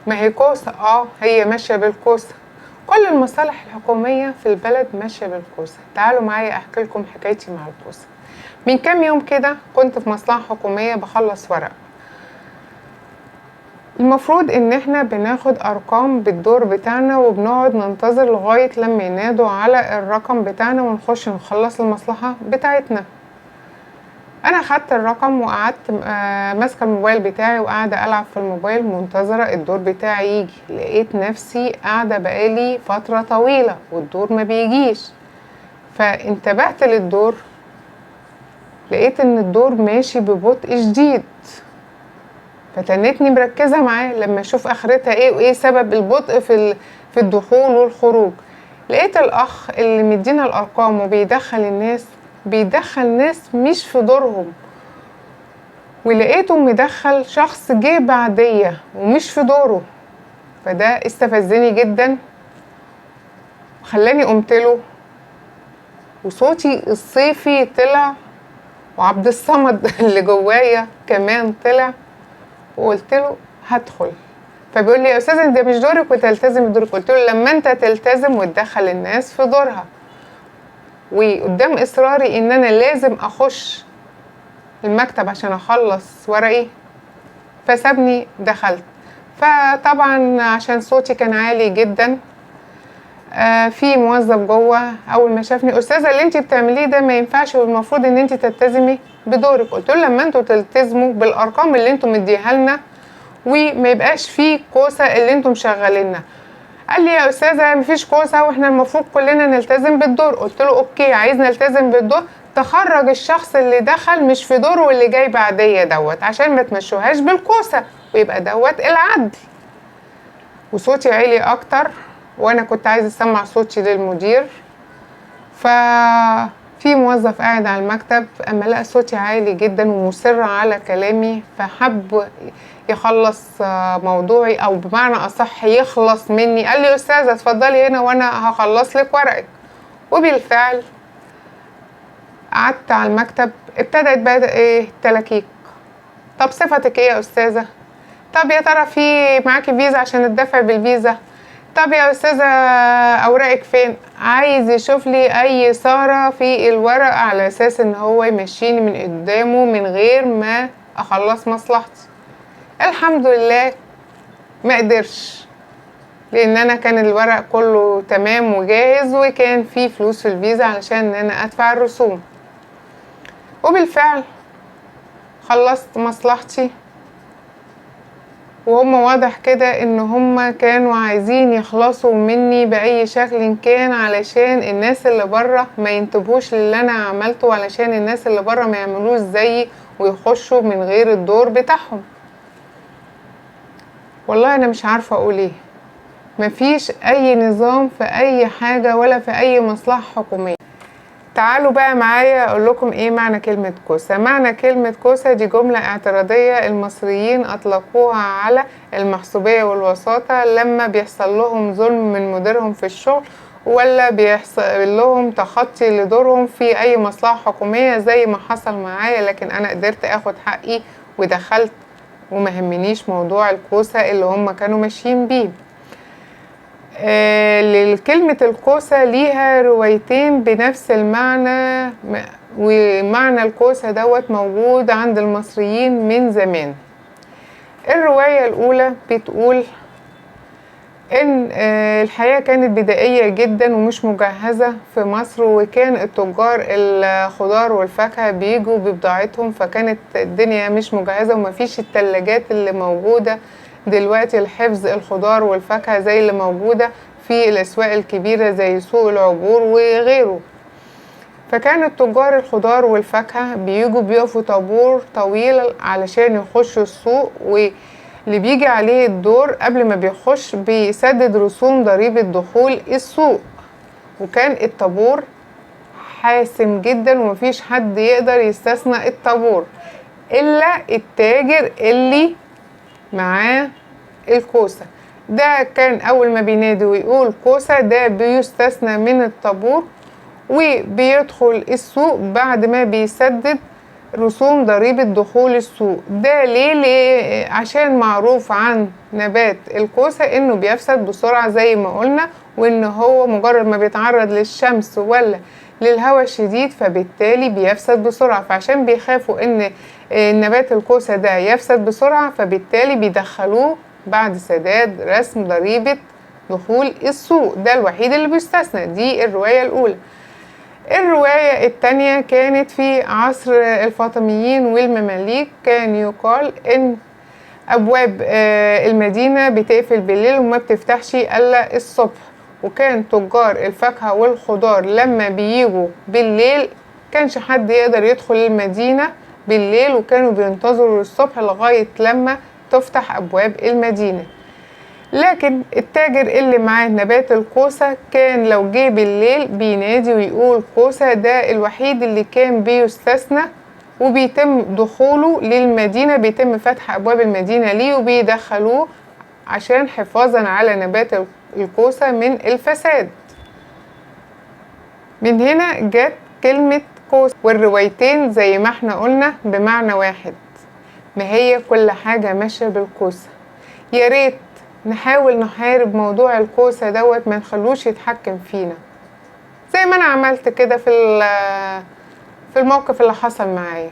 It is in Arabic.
ما هي كوسة، هي ماشية بالكوسة. كل المصالح الحكومية في البلد ماشية بالكوسة. تعالوا معايا احكي لكم حكايتي مع الكوسة. من كام يوم كده كنت في مصلحة حكومية بخلص ورق. المفروض ان احنا بناخد ارقام بالدور بتاعنا وبنقعد ننتظر لغاية لما ينادوا على الرقم بتاعنا ونخش نخلص المصلحة بتاعتنا. انا خدت الرقم وقعدت ماسكه الموبايل بتاعي وقاعده العب في الموبايل منتظره الدور بتاعي يجي. لقيت نفسي قاعده بقالي فتره طويله والدور ما بيجيش، فانتبهت للدور لقيت ان الدور ماشي ببطء شديد، فتنتني مركزه معاه لما اشوف اخرتها ايه وايه سبب البطء في الدخول والخروج. لقيت الاخ اللي مدينا الارقام وبيدخل الناس بيدخل ناس مش في دورهم، ولقيته مدخل شخص جه بعديه ومش في دوره. فده استفزني جدا وخلاني قمتله، وصوتي الصيفي طلع وعبد الصمد اللي جوايا كمان طلع، وقلت له هدخل. فبيقول لي يا استاذ ده مش دورك وتلتزم بدورك. قلت له لما انت تلتزم وتدخل الناس في دورها، وقدام اصراري ان انا لازم اخش المكتب عشان اخلص ورقي فسابني دخلت. فطبعا عشان صوتي كان عالي جدا في موظف جوه اول ما شافني استاذه اللي انت بتعمليه ده ما ينفعش والمفروض ان انت تلتزمي بدورك. قلت له لما انتوا تلتزموا بالارقام اللي انتوا مديها لنا وما يبقاش فيه كوسه اللي انتوا مشغليننا. قال لي يا استاذه مفيش كوسه واحنا المفروض كلنا نلتزم بالدور. قلت له اوكي، عايز نلتزم بالدور تخرج الشخص اللي دخل مش في دوره واللي جاي بعديه دوت عشان ما تمشوهاش بالكوسه ويبقى دوت العدل. وصوتي عالي اكتر وانا كنت عايزه اسمع صوتي للمدير. ففي موظف قاعد على المكتب اما لقى صوتي عالي جدا ومصر على كلامي فحب يخلص موضوعي او بمعنى اصح يخلص مني. قال لي استاذه اتفضلي هنا وانا هخلص لك ورقك. وبالفعل قعدت على المكتب. ابتدت بقى ايه تلاكيك. طب صفتك ايه يا استاذه؟ طب يا ترى في معاكي فيزا عشان الدفع بالفيزا؟ طب يا استاذه اوراقك فين؟ عايز يشوف لي اي ثاره في الورق على اساس ان هو يمشيني من قدامه من غير ما اخلص مصلحتي. الحمد لله ما قدرش، لان انا كان الورق كله تمام وجاهز وكان في فلوس في الفيزا علشان ان انا ادفع الرسوم. وبالفعل خلصت مصلحتي، وهم واضح كده ان هم كانوا عايزين يخلصوا مني باي شكل كان علشان الناس اللي بره ما ينتبهوش للي انا عملته وعلشان الناس اللي بره ما يعملوش زيي ويخشوا من غير الدور بتاعهم. والله انا مش عارفه اقول ايه. مفيش اي نظام في اي حاجه ولا في اي مصلحه حكوميه. تعالوا بقى معايا اقول لكم ايه معنى كلمة كوسة. معنى كلمة كوسة دي جملة اعتراضية المصريين اطلقوها على المحسوبية والوساطة لما بيحصل لهم ظلم من مديرهم في الشغل ولا بيحصل لهم تخطي لدورهم في اي مصلحة حكومية زي ما حصل معايا. لكن انا قدرت اخد حقي ودخلت وما همنيش موضوع الكوسة اللي هم كانوا ماشيين بيه. كلمة الكوسة ليها روايتين بنفس المعنى، ومعنى الكوسة دوت موجود عند المصريين من زمان. الرواية الأولى بتقول إن الحياة كانت بدائية جدا ومش مجهزة في مصر، وكان التجار الخضار والفاكهة بيجوا ببضاعتهم، فكانت الدنيا مش مجهزة ومفيش التلاجات اللي موجودة دلوقتي لحفظ الخضار والفاكهة زي اللي موجودة في الأسواق الكبيرة زي سوق العبور وغيره. فكان تجار الخضار والفاكهة بيجوا بيقفوا طابور طويل علشان يخشوا السوق، واللي بيجي عليه الدور قبل ما بيخش بيسدد رسوم ضريبة دخول السوق. وكان الطابور حاسم جدا ومفيش حد يقدر يستثنى الطابور إلا التاجر اللي معاه الكوسة. ده كان أول ما بينادي ويقول كوسة ده بيستثنى من الطابور وبيدخل السوق بعد ما بيسدد رسوم ضريبة دخول السوق. ده ليه؟ عشان معروف عن نبات الكوسة انه بيفسد بسرعة زي ما قلنا، وان هو مجرد ما بيتعرض للشمس ولا للهواء الشديد فبالتالي بيفسد بسرعة. فعشان بيخافوا ان نبات الكوسة ده يفسد بسرعة فبالتالي بيدخلوه بعد سداد رسم ضريبة دخول السوق. ده الوحيد اللي بيستثنى. دي الرواية الأولى. الرواية التانية كانت في عصر الفاطميين والمماليك. كان يقال ان ابواب المدينة بتقفل بالليل وما بتفتحش الا الصبح، وكان تجار الفاكهة والخضار لما بييجوا بالليل كانش حد يقدر يدخل المدينة بالليل، وكانوا بينتظروا الصبح لغاية لما تفتح ابواب المدينة. لكن التاجر اللي معاه نبات الكوسة كان لو جه بالليل بينادي ويقول كوسة. ده الوحيد اللي كان بيستثنى وبيتم دخوله للمدينة، بيتم فتح أبواب المدينة ليه وبيدخلوه عشان حفاظا على نبات الكوسة من الفساد. من هنا جت كلمة كوسة. والروايتين زي ما احنا قلنا بمعنى واحد، ما هي كل حاجة ماشية بالكوسة. يا ريت نحاول نحارب موضوع الكوسة دوت، ما نخلوش يتحكم فينا زي ما انا عملت كده في الموقف اللي حصل معايا.